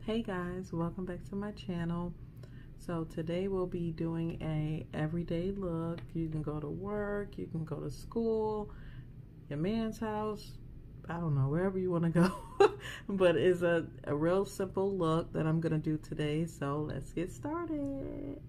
Hey guys, welcome back to my channel. So today we'll be doing a everyday look. You can go to work, you can go to school, your man's house, I don't know, wherever you want to go. But it's a real simple look that I'm gonna do today, so let's get started.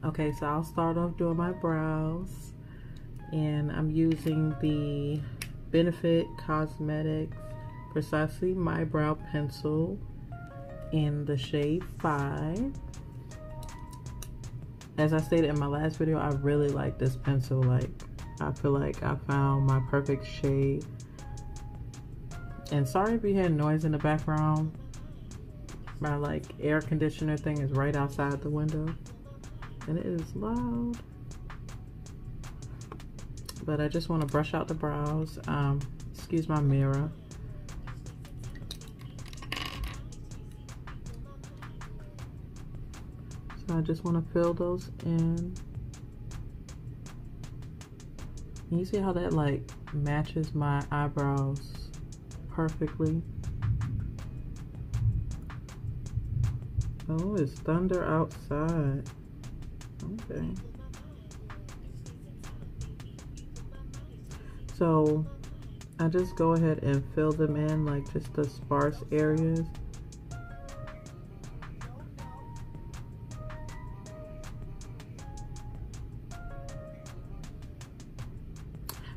Okay, so I'll start off doing my brows, and I'm using the Benefit Cosmetics Precisely My Brow Pencil in the shade 5. As I stated in my last video, I really like this pencil. Like, I feel like I found my perfect shade. And sorry if you hear noise in the background. My like air conditioner thing is right outside the window, and it is loud. But I just want to brush out the brows. Excuse my mirror. So I just want to fill those in. And you see how that like matches my eyebrows perfectly? Oh, it's thunder outside. Okay. So I just go ahead and fill them in, like just the sparse areas.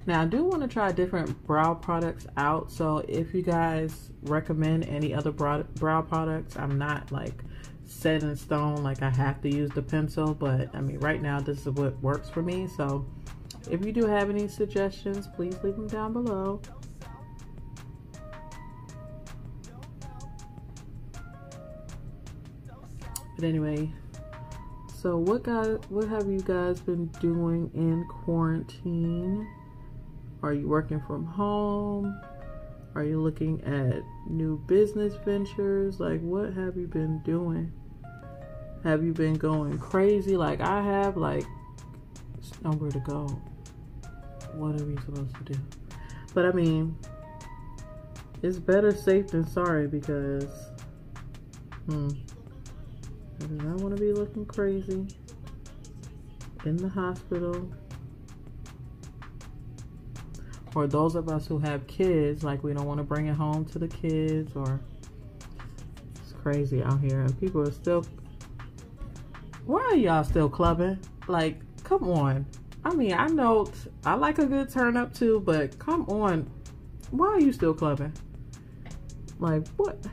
Now I do want to try different brow products out, so if you guys recommend any other brow products, I'm not like set in stone like I have to use the pencil, but I mean right now this is what works for me. So if you do have any suggestions, please leave them down below. But anyway, so what have you guys been doing in quarantine? Are you working from home? Are you looking at new business ventures? Like, what have you been doing? Have you been going crazy like I have? Like, there's nowhere to go. What are we supposed to do? But I mean, it's better safe than sorry, because I do not want to be looking crazy in the hospital. Or those of us who have kids, like we don't want to bring it home to the kids, or it's crazy out here and people are still, why are y'all still clubbing? Like, come on. I mean, I know I like a good turn up too, but come on. Why are you still clubbing? Like, what?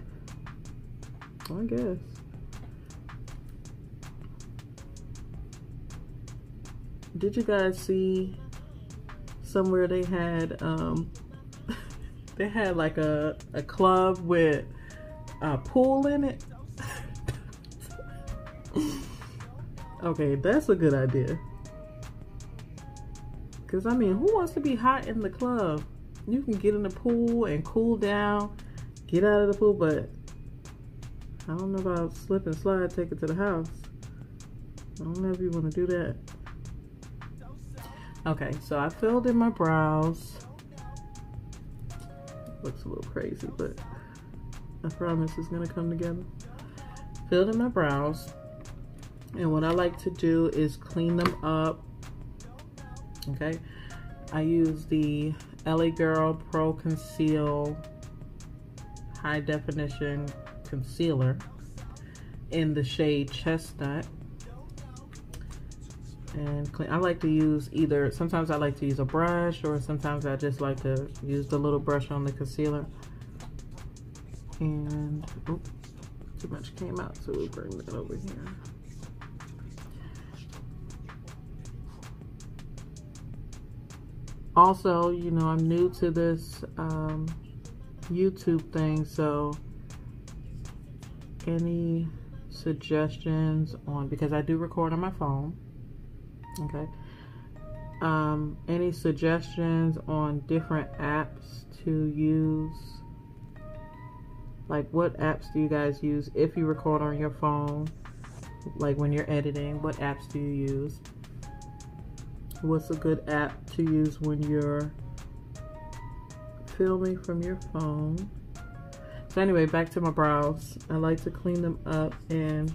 I guess. Did you guys see somewhere they had like a club with a pool in it? Okay, that's a good idea. Because I mean, who wants to be hot in the club? You can get in the pool and cool down, get out of the pool, but I don't know about slip and slide, take it to the house. I don't know if you want to do that. Okay, so I filled in my brows. Looks a little crazy, but I promise it's gonna come together. Filled in my brows. And what I like to do is clean them up. Okay, I use the LA Girl Pro Conceal High Definition Concealer in the shade Chestnut. And I like to use either, sometimes I like to use a brush, or sometimes I just like to use the little brush on the concealer. And oops, too much came out, so we'll bring that over here. Also, you know, I'm new to this YouTube thing, so any suggestions on, because I do record on my phone, okay, any suggestions on different apps to use? Like, what apps do you guys use if you record on your phone? Like when you're editing, what apps do you use? What's a good app to use when you're filming from your phone? So anyway, back to my brows. I like to clean them up, and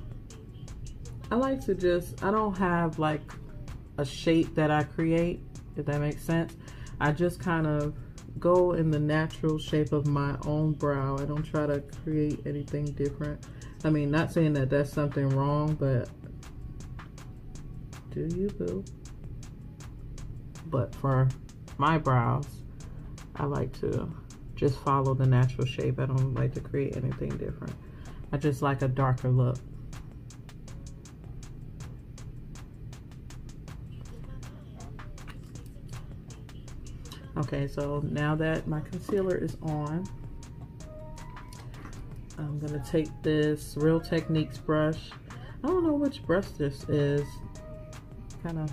I like to just, I don't have like a shape that I create, if that makes sense. I just kind of go in the natural shape of my own brow. I don't try to create anything different. I mean, not saying that that's something wrong, but do you, boo? But for my brows, I like to just follow the natural shape. I don't like to create anything different. I just like a darker look. Okay, so now that my concealer is on, I'm gonna take this Real Techniques brush. I don't know which brush this is. Kind of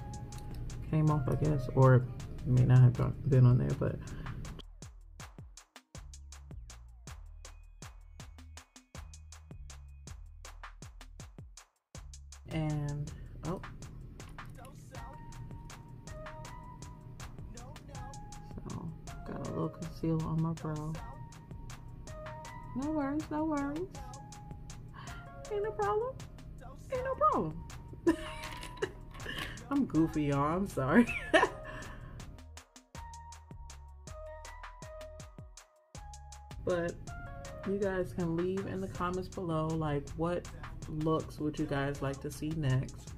came off, I guess, or it may not have been on there, but and oh, so got a little concealer on my brow. No worries, no worries. Ain't no problem. Ain't no problem. I'm goofy, y'all. I'm sorry. But you guys can leave in the comments below, like, what looks would you guys like to see next?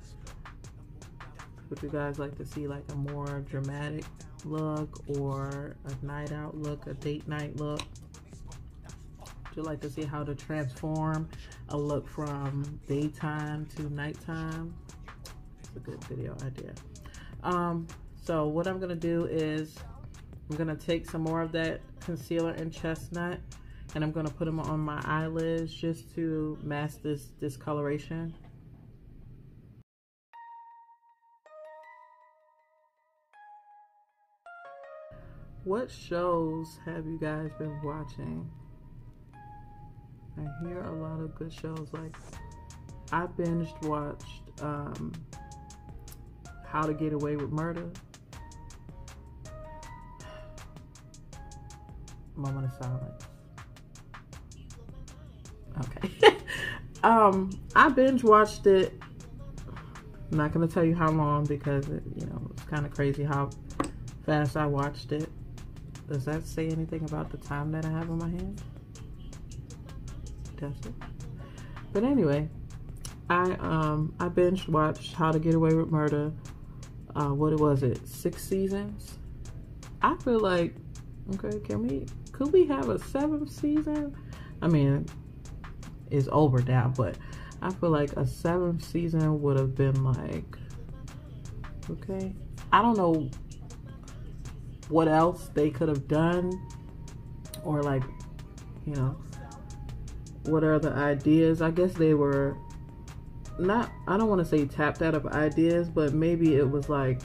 Would you guys like to see like a more dramatic look, or a night out look, a date night look? Would you like to see how to transform a look from daytime to nighttime? It's a good video idea. So what I'm gonna do is I'm gonna take some more of that concealer in Chestnut, and I'm gonna put them on my eyelids just to mask this discoloration. What shows have you guys been watching? I hear a lot of good shows. Like, I binged watched How to Get Away with Murder. Moment of silence. Okay. I binge watched it. I'm not gonna tell you how long because you know, it's kind of crazy how fast I watched it. Does that say anything about the time that I have on my hands? Does it? But anyway, I binge watched How to Get Away with Murder. What was it? 6 seasons. I feel like, okay, could we have a 7th season? I mean, it's over now, but I feel like a 7th season would have been like, okay. I don't know what else they could have done, or like, you know, what are the ideas? I guess they were not, I don't want to say tapped out of ideas, but maybe it was like,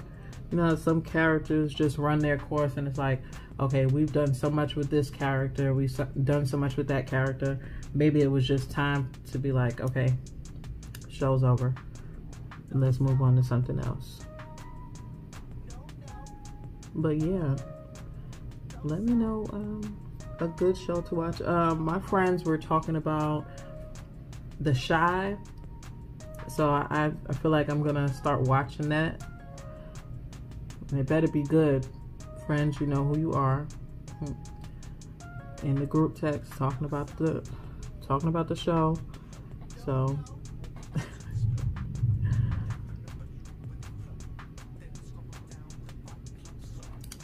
you know, some characters just run their course and it's like, okay, we've done so much with this character, we've done so much with that character. Maybe it was just time to be like, okay, show's over, and let's move on to something else. But yeah, let me know a good show to watch. My friends were talking about The Chi, so I feel like I'm gonna start watching that. And it better be good. Friends, you know who you are. In the group text, talking about the show. So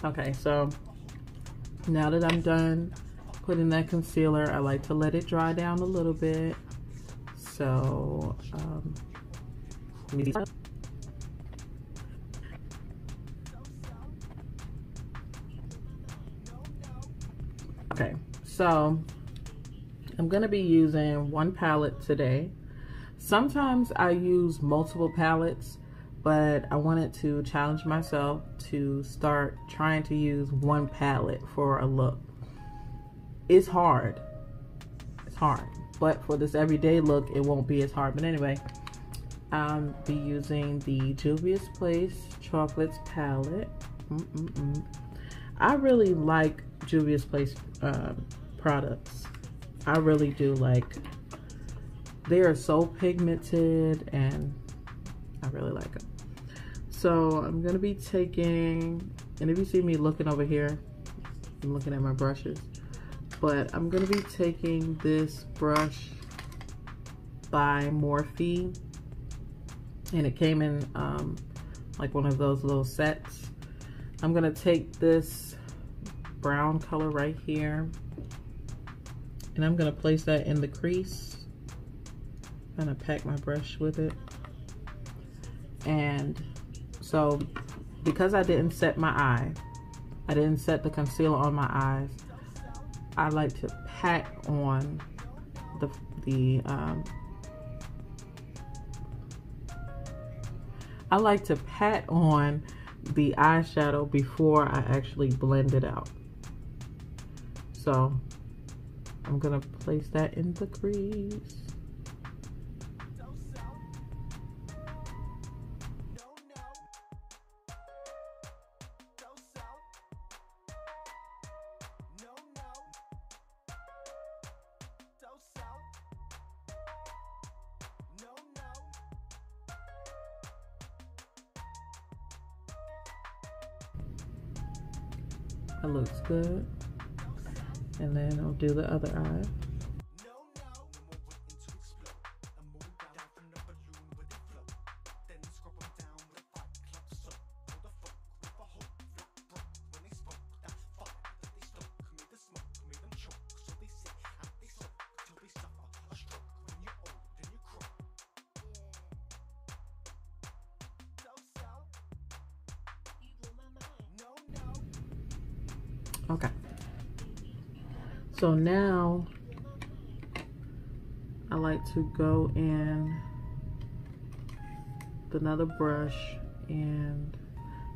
okay, so now that I'm done putting that concealer, I like to let it dry down a little bit. So okay, so I'm gonna be using one palette today. Sometimes I use multiple palettes, but I wanted to challenge myself to start trying to use one palette for a look. It's hard. It's hard. But for this everyday look, it won't be as hard. But anyway, I'll be using the Juvia's Place Chocolates palette. I really like Juvia's Place products. I really do. Like, they are so pigmented and I really like them. So I'm gonna be taking, and if you see me looking over here, I'm looking at my brushes, but I'm gonna be taking this brush by Morphe, and it came in like one of those little sets. I'm gonna take this brown color right here, and I'm gonna place that in the crease. I'm gonna pack my brush with it. And so, because I didn't set my eye, I didn't set the concealer on my eyes, I like to pat on I like to pat on the eyeshadow before I actually blend it out. So I'm gonna place that in the crease. That looks good. And then I'll do the other eye. Okay, so now I like to go in with another brush, and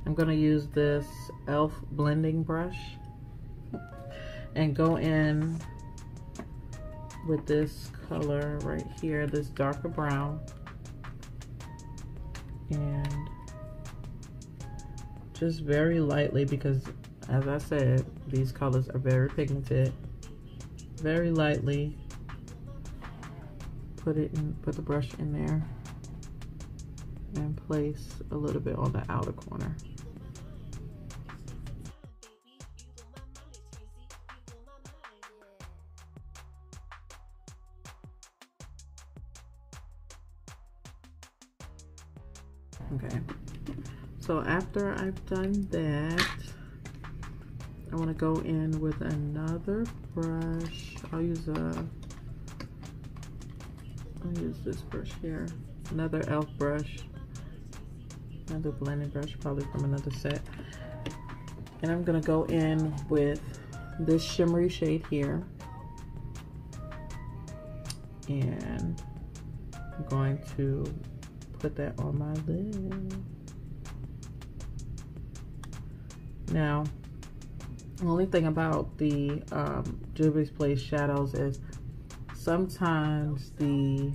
I'm gonna use this e.l.f. blending brush and go in with this color right here, this darker brown, and just very lightly, because as I said, these colors are very pigmented. Very lightly put the brush in there and place a little bit on the outer corner. Okay, so after I've done that, I want to go in with another brush. I'll use this brush here, another e.l.f. brush, another blending brush, probably from another set. And I'm gonna go in with this shimmery shade here, and I'm going to put that on my lid. Now, the only thing about the Juvia's Place shadows is sometimes the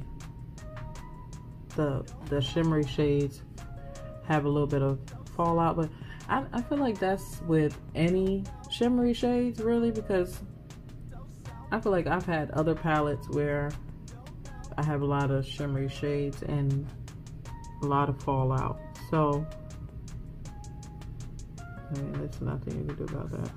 shimmery shades have a little bit of fallout, but I feel like that's with any shimmery shades, really, because I feel like I've had other palettes where I have a lot of shimmery shades and a lot of fallout. So, I mean, there's nothing you can do about that.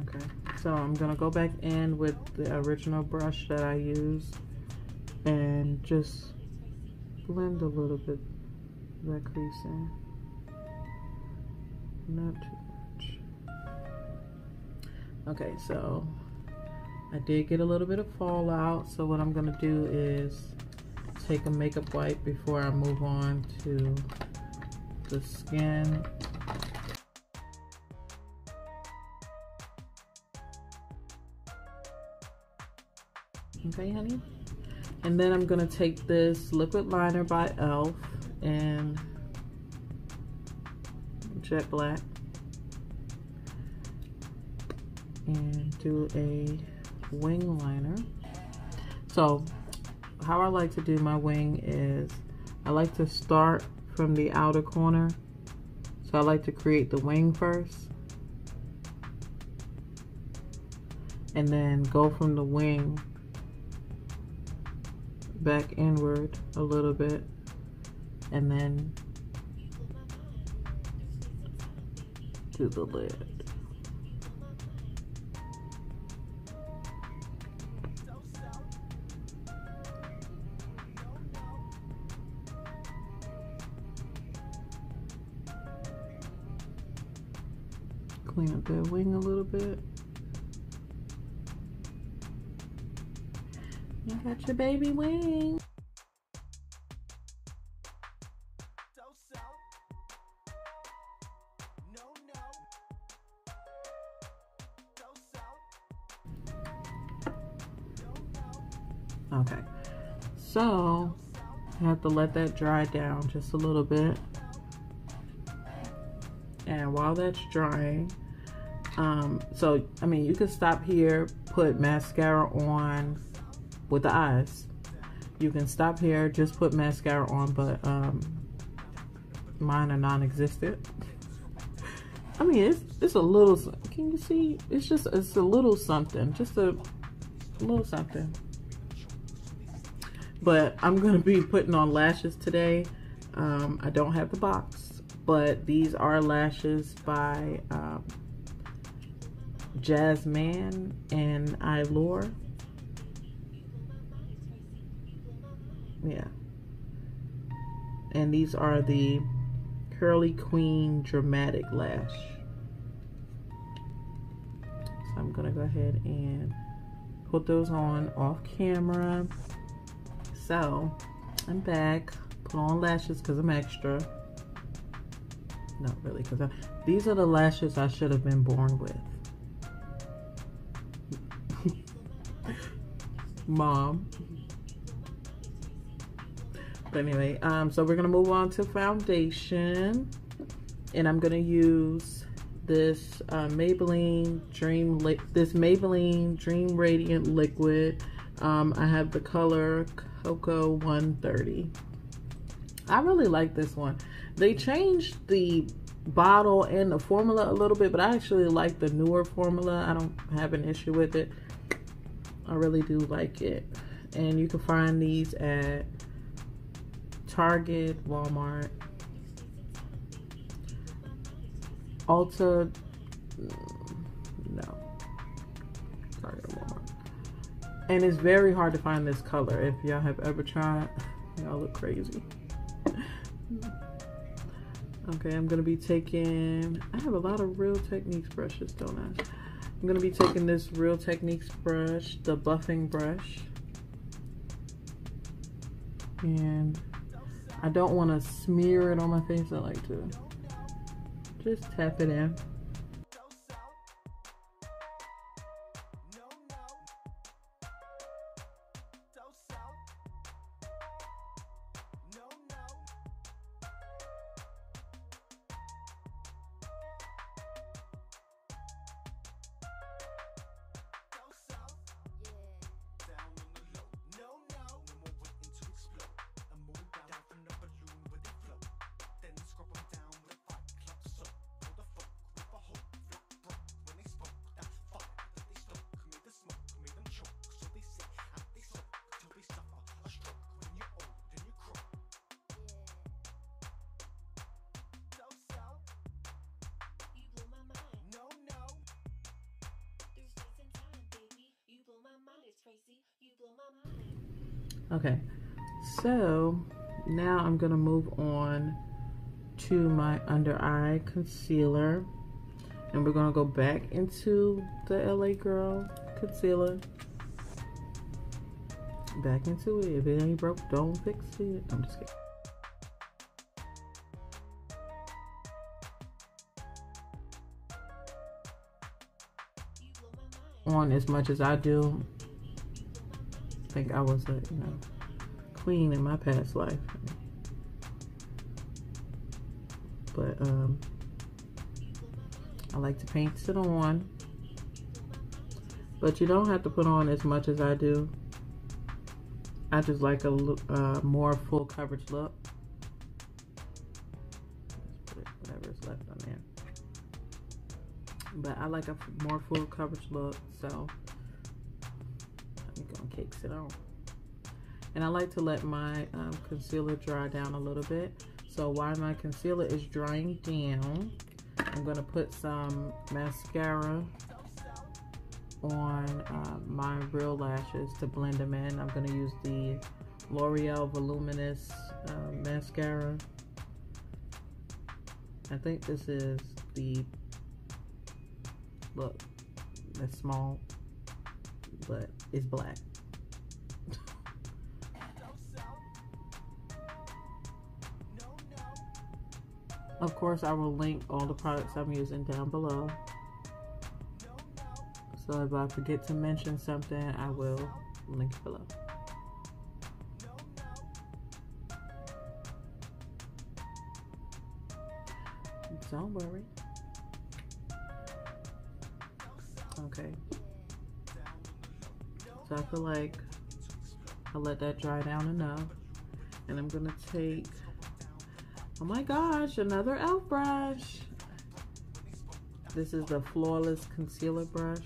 Okay, so I'm gonna go back in with the original brush that I used and just blend a little bit of that crease in. Not too much. Okay, so I did get a little bit of fallout, so what I'm gonna do is take a makeup wipe before I move on to the skin. Okay, honey. And then I'm gonna take this liquid liner by e.l.f. in jet black and do a wing liner. So how I like to do my wing is I like to start from the outer corner. So I like to create the wing first and then go from the wing back inward a little bit and then do the lid. Clean up that wing a little bit. You got your baby wing. Okay, so I have to let that dry down just a little bit. And while that's drying, so I mean, you can stop here, put mascara on with the eyes. You can stop here, just put mascara on, but mine are non-existent. I mean, it's a little, can you see? It's a little something, just a little something. But I'm gonna be putting on lashes today. I don't have the box, but these are lashes by Jasmine and Eyelure. Yeah. And these are the Curly Queen Dramatic Lash. So I'm gonna go ahead and put those on off camera. So I'm back, put on lashes because I'm extra. Not really, because these are the lashes I should have been born with. Mom. But anyway, so we're gonna move on to foundation, and I'm gonna use this Maybelline Dream Radiant Liquid. I have the color Cocoa 130. I really like this one. They changed the bottle and the formula a little bit, but I actually like the newer formula. I don't have an issue with it. I really do like it. And you can find these at Target, Walmart, Ulta, no, Target, Walmart. And it's very hard to find this color. If y'all have ever tried, y'all look crazy. Okay, I'm gonna be taking, I have a lot of Real Techniques brushes, don't I? I'm gonna be taking this Real Techniques brush, the buffing brush. And I don't wanna smear it on my face. I like to just tap it in. Okay, so now I'm gonna move on to my under eye concealer, And we're gonna go back into the LA Girl concealer. Back into it. If it ain't broke, don't fix it. I'm just kidding. On as much as I do. I think I was a, queen in my past life. But I like to paint it on. But you don't have to put on as much as I do. I just like a more full coverage look. Just put whatever's left on there. But I like a more full coverage look, so I'm gonna cakes it on. And I like to let my concealer dry down a little bit. So while my concealer is drying down, I'm gonna put some mascara on my real lashes to blend them in. I'm gonna use the L'Oreal Voluminous mascara. I think this is the, look, that's small, but it's black. Of course, I will link all the products I'm using down below. So if I forget to mention something, I will link it below. Don't worry. Okay. So I feel like I'll let that dry down enough. And I'm gonna take, oh my gosh, another e.l.f. brush. This is the Flawless Concealer Brush.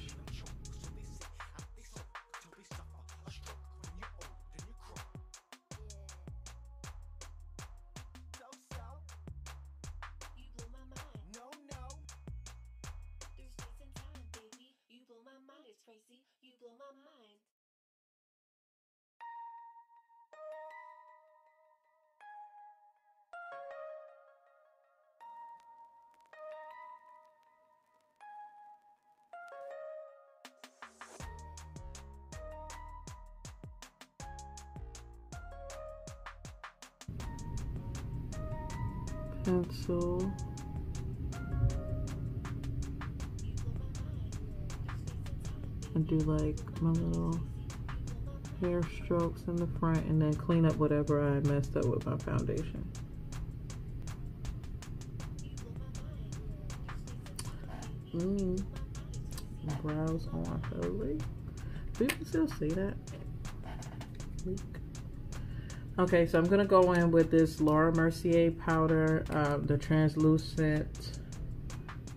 Pencil. And do like my little hair strokes in the front, and then clean up whatever I messed up with my foundation. Brows on Holy. People still say that. Okay, so I'm gonna go in with this Laura Mercier powder, the translucent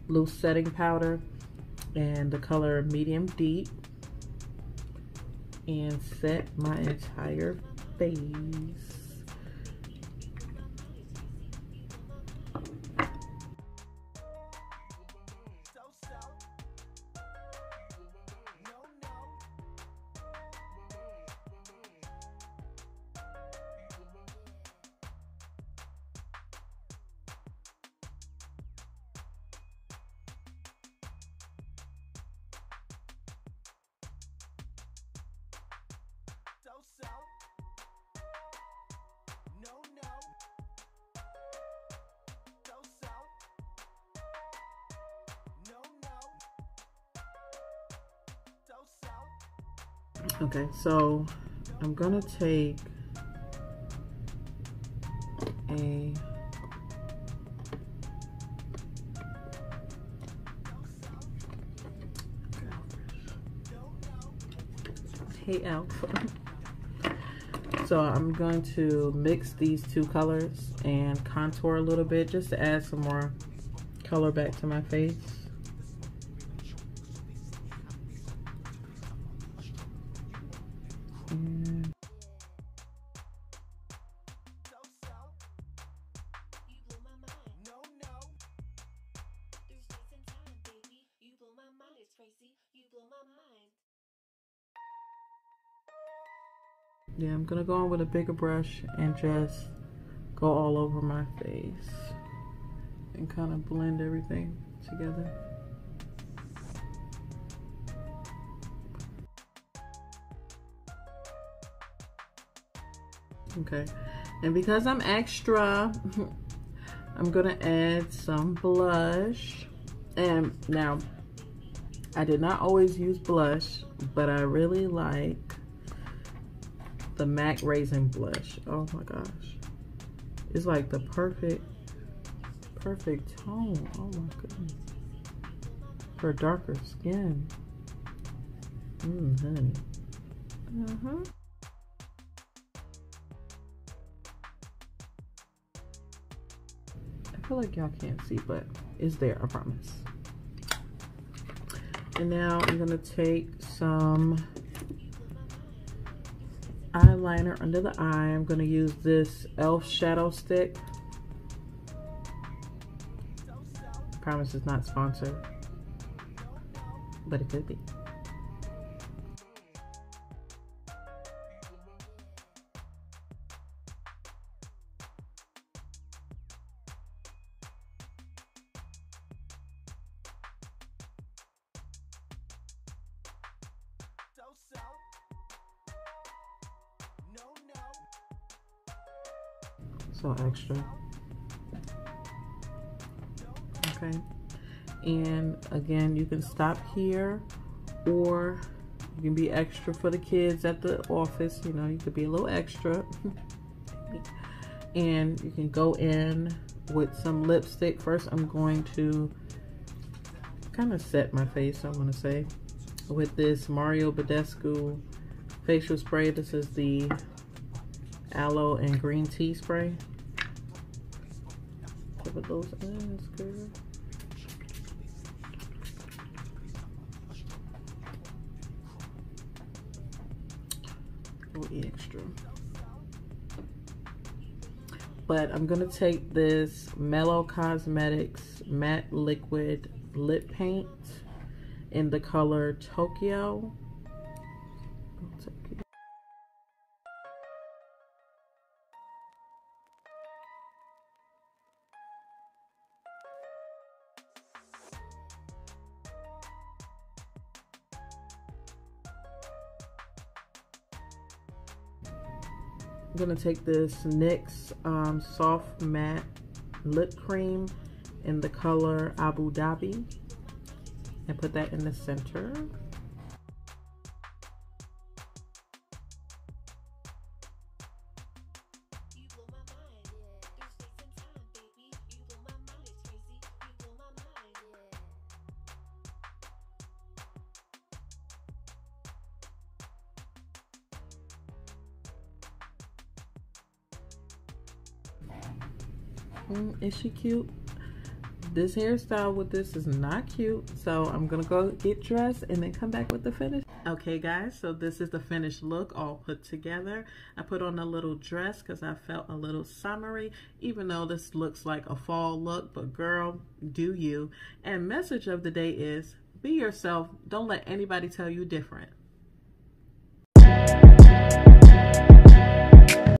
loose setting powder, and the color medium deep, and set my entire face. Okay, so I'm gonna take a e.l.f. So I'm going to mix these two colors and contour a little bit just to add some more color back to my face. Yeah, I'm gonna go on with a bigger brush and just go all over my face and kind of blend everything together. Okay, and because I'm extra, I'm gonna add some blush. And now, I did not always use blush, but I really like the MAC Raisin blush. Oh my gosh. It's like the perfect tone. Oh my goodness. For darker skin. Honey. I feel like y'all can't see, but it's there, I promise. And now I'm gonna take some eyeliner under the eye. I'm gonna use this e.l.f. shadow stick. I promise it's not sponsored, but it could be. So extra. Okay, and again, you can stop here, or you can be extra for the kids at the office. You know, you could be a little extra. And you can go in with some lipstick. First, I'm going to kind of set my face, I want to say, with this Mario Badescu facial spray. This is the aloe and green tea spray. Cover those eyes, girl. Go extra. But I'm gonna take this Mellow Cosmetics matte liquid lip paint in the color Tokyo. I'm gonna take this NYX soft matte lip cream in the color Abu Dhabi and put that in the center. Is she cute? This hairstyle with this is not cute, so I'm gonna go get dressed and then come back with the finish. Okay guys, so this is the finished look all put together. I put on a little dress because I felt a little summery, even though this looks like a fall look, but girl, do you. And message of the day is, be yourself. Don't let anybody tell you different.